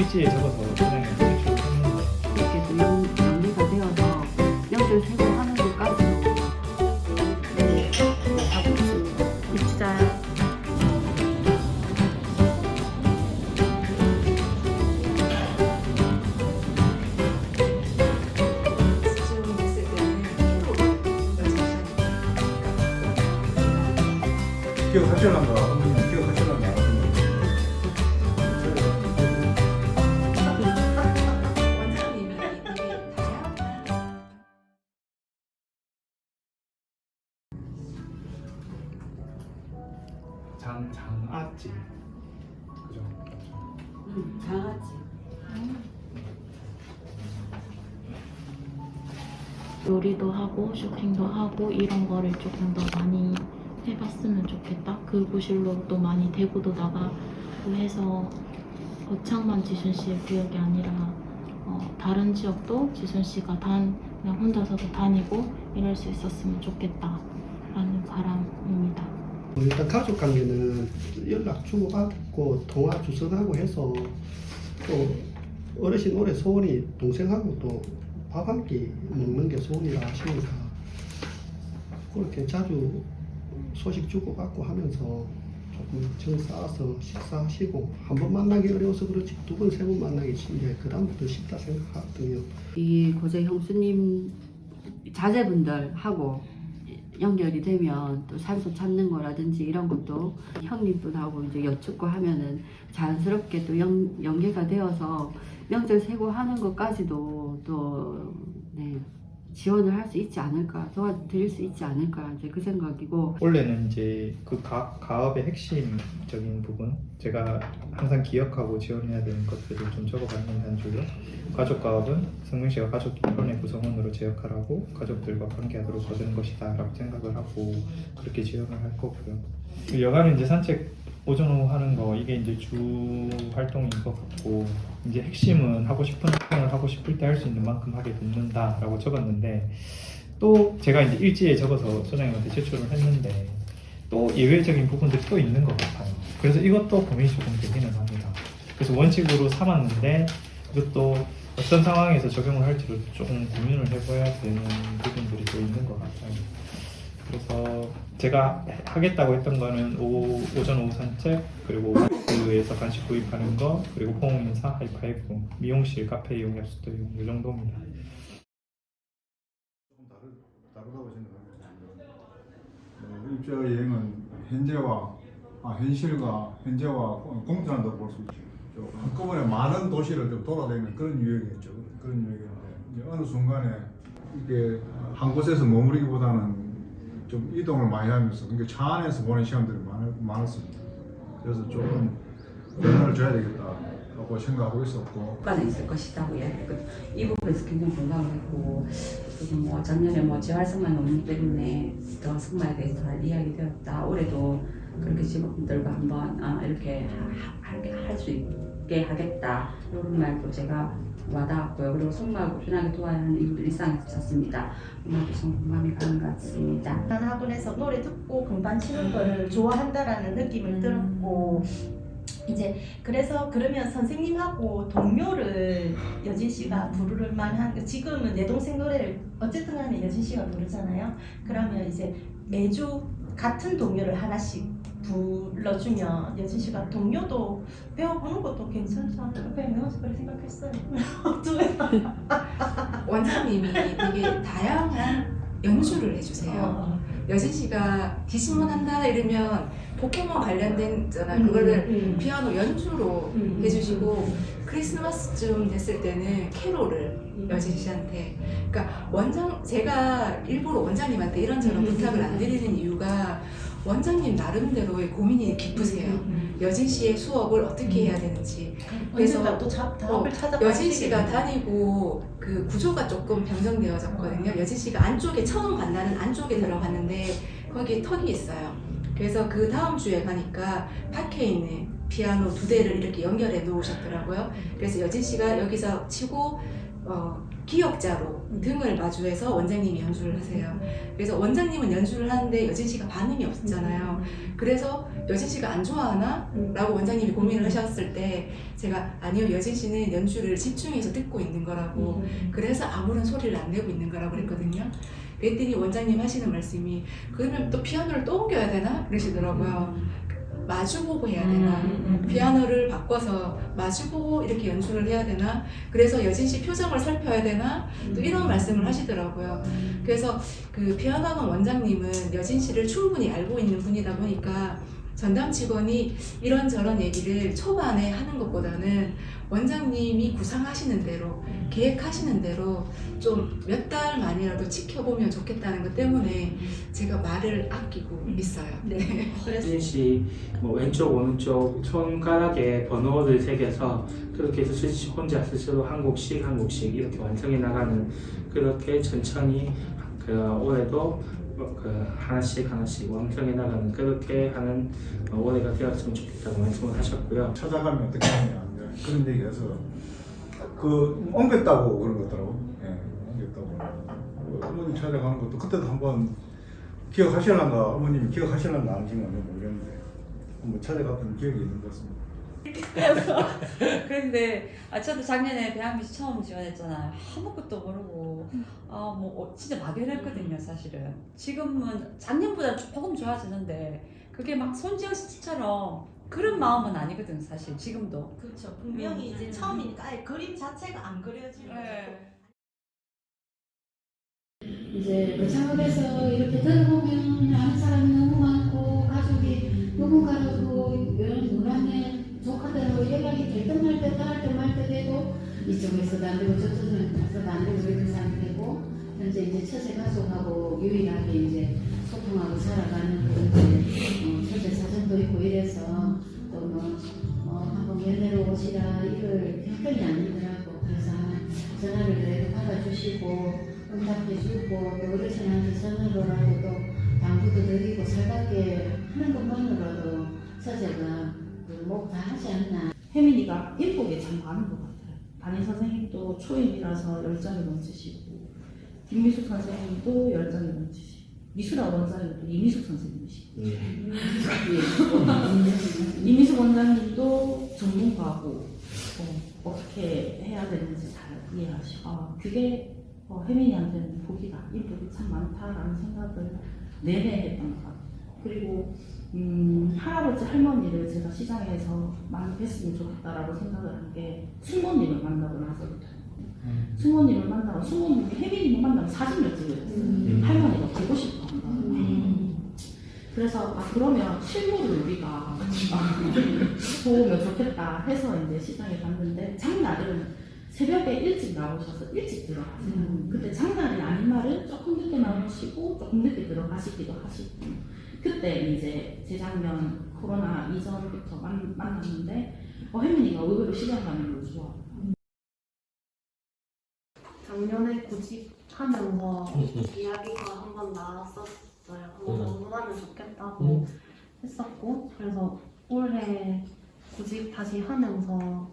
일지에 적어서 소장님한테 제출을 했는데 이렇게 또 연계가 되어서 명절 세고 하는 것까지도 하고 있습니다. 입주자야. 좀 됐을 때는 기억하실란가? 어머님 기억하실란가? 원장님이 되게 다양한 장아찌 그죠? 장아찌. 요리도 하고 쇼핑도 하고 이런 거를 조금 더 많이 해봤으면 좋겠다. 그 부실로 또 많이 대구도 나가고 해서 거창만 지순 씨의 구역이 아니라 다른 지역도 지순 씨가 그냥 혼자서도 다니고 이럴 수 있었으면 좋겠다라는 바람입니다. 일단 가족 관계는 연락 주고받고 통화 주선하고 해서 또 어르신 올해 소원이 동생하고 또 밥 한 끼 먹는 게 소원이라 하시니까 그렇게 자주 소식 주고받고 하면서 조금 정 쌓아서 식사하시고 한 번 만나기 어려워서 그렇지 두 번, 세 번 만나기 이제 그다음부터 쉽다 생각하거든요. 이 고재 형수님 자제분들하고 연결이 되면 또 산소 찾는 거라든지 이런 것도 형님분하고 이제 여쭙고 하면은 자연스럽게 또 연계가 되어서 명절 세고 하는 것까지도 또 네, 지원을 할 수 있지 않을까, 도와드릴 수 있지 않을까 이제 그 생각이고. 원래는 이제 그 가업의 핵심적인 부분 제가 항상 기억하고 지원해야 되는 것들을 좀 적어봤는 한 줄로 가족 가업은 성명 씨가 가족 결혼의 구성원으로 제 역할을 하고 가족들과 관계하도록 거두는 것이다 라고 생각을 하고 그렇게 지원을 할 거고요. 여가는 이제 산책 오전 오후 하는 거 이게 이제 주 활동인 것 같고 이제 핵심은 하고 싶은 활동을 하고 싶을 때 할 수 있는 만큼 하게 돕는다 라고 적었는데 또 제가 이제 일지에 적어서 소장님한테 제출을 했는데 또 예외적인 부분들이 또 있는 것 같아요. 그래서 이것도 고민이 조금 되기는 합니다. 그래서 원칙으로 삼았는데 이것도 어떤 상황에서 적용을 할지를 조금 고민을 해봐야 되는 부분들이 또 있는 것 같아요. 그래서 제가 하겠다고 했던 거는 오전 오후 산책 그리고 마트에서 간식 구입하는 거 그리고 포옹 인사 하이파이브 미용실 카페 이용 앱스토어 이용 이 정도입니다. 조금 다르다고 생각합니다. 입주 여행은 현실과 현재와 공존한다고 볼 수 있죠. 한꺼번에 많은 도시를 좀 돌아다니는 그런 유형이었죠. 그런 유형인데 이제 어느 순간에 이게 한 곳에서 머무르기보다는 좀 이동을 많이 하면서 그러니까 차 안에서 보낸 시간들이 많았습니다. 그래서 조금 변화를 줘야 되겠다라고 생각하고 있었고 효과는 있을 것이라고 이야기했거든요. 이 부분에서 굉장히 공감을 했고 지금 뭐 작년에 뭐 재활성만 논문 때문에 더 승마에 대해서 잘 이야기되었다. 올해도 그렇게 직원들과 한번 이렇게 할 수 있게 하겠다. 이런 말도 제가 와닿았고요. 그리고 승마를 꾸준하게 도와야 하는 이유들 일상에서 찾습니다. 정말 좀 공감이 가는 것 같습니다. 학원에서 노래 듣고 건반 치는 거를 좋아한다라는 느낌을 들었고 이제 그래서 그러면 선생님하고 동료를 여진 씨가 부를 만한 지금은 내 동생 노래를 어쨌든 간에 여진 씨가 부르잖아요. 그러면 이제 매주 같은 동요를 하나씩 불러주면 여진 씨가 동요도 배워보는 것도 괜찮지 않을까 그래 생각했어요. 원장님이 되게 다양한 연주를 해주세요. 여진 씨가 디스몬한다 이러면 포켓몬 관련된 그거를 피아노 연주로 해주시고 크리스마스쯤 됐을 때는 캐롤을 여진 씨한테 그러니까 제가 일부러 원장님한테 이런저런 부탁을 안 드리는 이유가 원장님 나름대로의 고민이 깊으세요. 여진 씨의 수업을 어떻게 해야 되는지. 그래서 또 답을 찾아. 여진 씨가 다니고 그 구조가 조금 변경되어졌거든요. 여진 씨가 안쪽에 처음 만나는 안쪽에 들어갔는데 거기에 턱이 있어요. 그래서 그 다음 주에 가니까 밖에 있는 피아노 2대를 이렇게 연결해 놓으셨더라고요. 그래서 여진 씨가 여기서 치고 기역자로 등을 마주해서 원장님이 연주를 하세요. 그래서 원장님은 연주를 하는데 여진 씨가 반응이 없었잖아요. 그래서 여진 씨가 안 좋아하나? 라고 원장님이 고민을 하셨을 때 제가 아니요, 여진 씨는 연주를 집중해서 듣고 있는 거라고, 그래서 아무런 소리를 안 내고 있는 거라고 그랬거든요. 그랬더니 원장님 하시는 말씀이 그러면 또 피아노를 또 옮겨야 되나? 그러시더라고요. 마주보고 해야 되나? 피아노를 바꿔서 마주보고 이렇게 연주를 해야 되나? 그래서 여진 씨 표정을 살펴야 되나? 또 이런 말씀을 하시더라고요. 그래서 그 피아노학원 원장님은 여진 씨를 충분히 알고 있는 분이다 보니까 전담 직원이 이런저런 얘기를 초반에 하는 것보다는 원장님이 구상하시는 대로, 계획하시는 대로 좀 몇 달만이라도 지켜보면 좋겠다는 것 때문에 제가 말을 아끼고 있어요. 네. 여진 씨 뭐 왼쪽 오른쪽 손가락에 번호를 새겨서 그렇게 해서 스위치 혼자 스스로 한 곡씩 한 곡씩 이렇게 완성해 나가는, 그렇게 천천히 올해도 하나씩 완성해 나가는, 그렇게 하는 올해가 되었으면 좋겠다고 말씀을 하셨고요. 찾아가면 어떻게 하냐 그런 얘기해서 그 옮겼다고 그런 거더라고. 예, 옮겼다고. 어머니 찾아가는 것도 그때도 한번 기억하실란가, 어머님이 기억하실란가 안지는 모르겠는데 한번 찾아갔던 기억이 있는 것 같습니다. 그런데 저도 작년에 배암비시 처음 지원했잖아요. 아무것도 모르고 진짜 막연했거든요, 사실은. 지금은 작년보다 조금 좋아지는데 그게 막 손지영 씨처럼 그런 마음은 아니거든, 사실 지금도. 그렇죠. 분명히 이제 처음이니까 아예 그림 자체가 안 그려지는 이제 그 작업에서 이렇게 들어보면 아는 사람이 너무 많고 가족이 누군가라도 이런 노란에 조카대로 연락이 될 듯 말 듯 할 듯 말 듯 되고 이쪽에서도 안 되고 저쪽에서도 안 되고 이렇게 살고 현재 이제 처제 가족하고 유일하게 이제 소통하고 살아가는 그런 이제 처제 사정도 있고 이래서 또 한번 연애로 오시라 이걸 형편이 아니더라고. 그래서 전화를 그래도 받아주시고 응답해주고 또 어르신한테 전화로라도 또 당부도 드리고 살갑게 하는 것만으로도 처제가 뭐 다 하지 않나. 혜민이가 예쁘게 참 많은 것 같아요. 담임 선생님도 초임이라서 열정이 넘치시고 김미숙 선생님도 열정이 넘치시고 미술학 원장님도 이미숙 선생님이시고 이미숙 원장님도 전문가고 어떻게 해야 되는지 잘 이해하시고 그게 혜민이한테는 보기가 인복이 참 많다라는 생각을 내내 했던 것 같아요. 그리고 할아버지 할머니를 제가 시장에서 많이 뵀으면 좋겠다라고 생각을 한 게 숙모님을 만나고 나서부터. 숙모님을 만나고 숙모님이 혜민이를 만나고 사진을 찍어줬어요. 할머니가 보고 싶어 한다. 그래서 그러면 실물을 우리가 보면 좋겠다 해서 이제 시장에 갔는데 장날은 새벽에 일찍 나오셔서 일찍 들어가세요. 그때 장날이 아닌 날은 조금 늦게 나오시고 조금 늦게 들어가시기도 하시고. 그때 이제 재작년 코로나 이전부터 만났는데 혜민이가 의외로 시장 가는 걸 좋아해요. 작년에 구직하면서 이야기가 한 번 나왔었어요. 한번 공부하면 좋겠다고 했었고 그래서 올해 구직 다시 하면서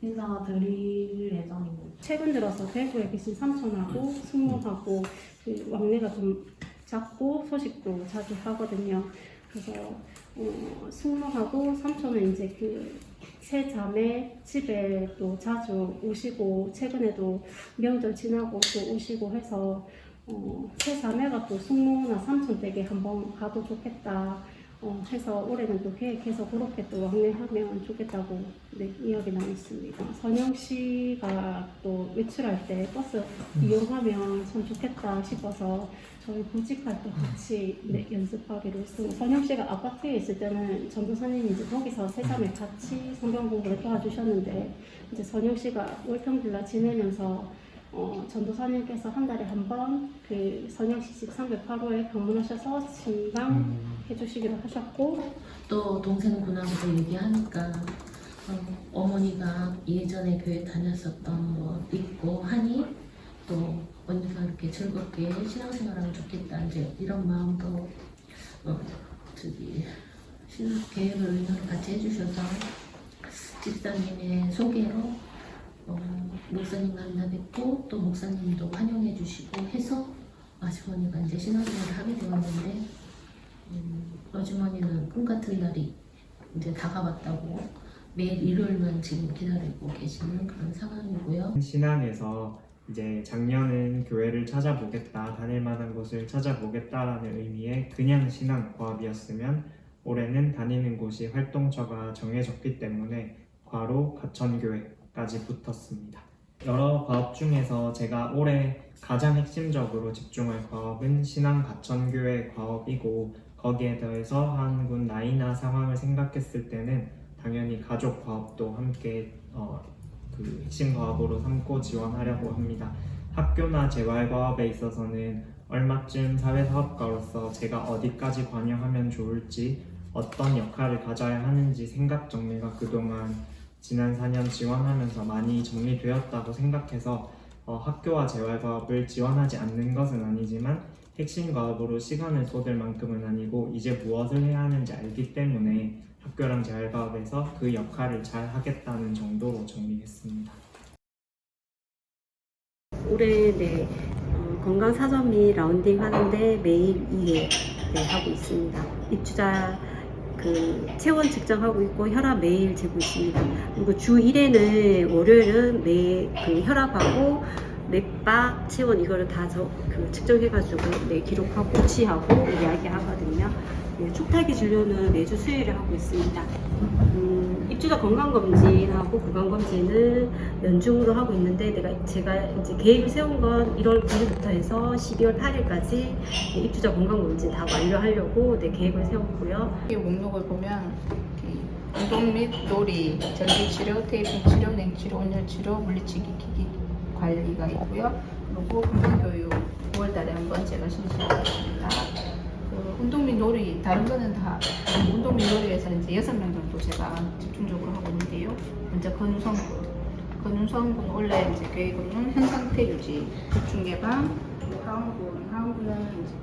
인사드릴 예정입니다. 최근 들어서 대구에 계신 삼촌하고 숙모하고 그 왕래가 좀 작고 소식도 자주 하거든요. 그래서 숙모하고 삼촌은 이제 그 세 자매 집에 또 자주 오시고 최근에도 명절 지나고 또 오시고 해서 세 자매가 또 숙모나 삼촌 댁에 한번 가도 좋겠다 해서 올해는 또 계획해서 그렇게 또 왕래하면 좋겠다고 이야기 나눴습니다. 선영 씨가 또 외출할 때 버스 이용하면 참 좋겠다 싶어서 저희 구직할 때 같이 연습하기로 했습니다. 선영 씨가 아파트에 있을 때는 전도사님이 이제 거기서 세자매 같이 성경 공부를 도와주셨는데 이제 선영 씨가 월평빌라 지내면서 전도사님께서 한 달에 한 번 그 선영시 집 308호에 방문하셔서 신방 해주시기로 하셨고 또 동생 군하고도 얘기하니까 어머니가 예전에 교회 다녔었던 거 있고 하니 또 언니가 이렇게 즐겁게 신앙생활하면 좋겠다 이제 이런 마음도 계획을 같이 해주셔서 집사님의 소개로 목사님 만나 뵙고 또 목사님도 환영해 주시고 해서 아주머니가 이제 신앙생활을 하게 되었는데 아주머니는 꿈 같은 날이 이제 다가왔다고 매일 일요일만 지금 기다리고 계시는 그런 상황이고요. 신앙에서 이제 작년은 교회를 찾아보겠다, 다닐 만한 곳을 찾아보겠다라는 의미의 그냥 신앙 과업이었으면 올해는 다니는 곳이 활동처가 정해졌기 때문에 괄호 가천교회까지 붙었습니다. 여러 과업 중에서 제가 올해 가장 핵심적으로 집중할 과업은 신앙 가천교회 과업이고 거기에 더해서 한 군 나이나 상황을 생각했을 때는 당연히 가족 과업도 함께 그 핵심 과업으로 삼고 지원하려고 합니다. 학교나 재활 과업에 있어서는 얼마쯤 사회사업가로서 제가 어디까지 관여하면 좋을지 어떤 역할을 가져야 하는지 생각 정리가 그동안 지난 4년 지원하면서 많이 정리되었다고 생각해서 학교와 재활 과업을 지원하지 않는 것은 아니지만 핵심 과업으로 시간을 쏟을 만큼은 아니고 이제 무엇을 해야 하는지 알기 때문에 학교랑 재활 과업에서 그 역할을 잘 하겠다는 정도로 정리했습니다. 올해 건강 사전 및 라운딩 하는데 매일 2회 하고 있습니다. 입주자 체온 측정하고 있고 혈압 매일 재고 있습니다. 그리고 주 1회는 월요일은 혈압하고 맥박, 체온 이거를 다 측정해가지고 기록하고 치하고 이야기하거든요. 축타기 진료는 매주 수요일에 하고 있습니다. 입주자 건강검진하고 구강검진을 연중으로 하고 있는데 제가 이제 계획을 세운 건 1월 9일부터 해서 12월 8일까지 입주자 건강검진 다 완료하려고 계획을 세웠고요. 이 목록을 보면 운동 및 놀이, 전기치료, 테이핑 치료, 냉치료, 온열치료, 물리치기 기기 관리가 있고요. 그리고 건강교육 9월달에 한번 제가 실시했습니다. 운동 및 놀이, 다른 거는 다 운동 및 놀이에서 이제 6명 정도 제가 집중적으로 하고 있는데요. 먼저 근육성분 원래 이제 계획으로는 현 상태 유지, 집중 예방, 하원군은 이제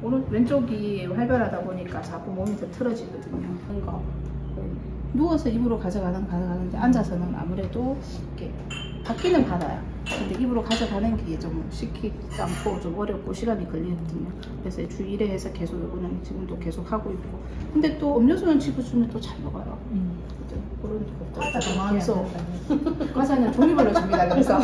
오른 왼쪽이 활발하다 보니까 자꾸 몸이 더 틀어지거든요. 그런 거 누워서 입으로 가져가는데 앉아서는 아무래도 이렇게 받기는 받아요. 근데 입으로 가져가는 게 좀 시키지 않고 좀 어렵고 시간이 걸리거든요. 그래서 주 1회 해서 계속 이거는 지금도 계속 하고 있고. 근데 또 음료수는 집어주면 또 잘 먹어요. 그런 것도 계속 과자는 종류별로 줍니다. 그래서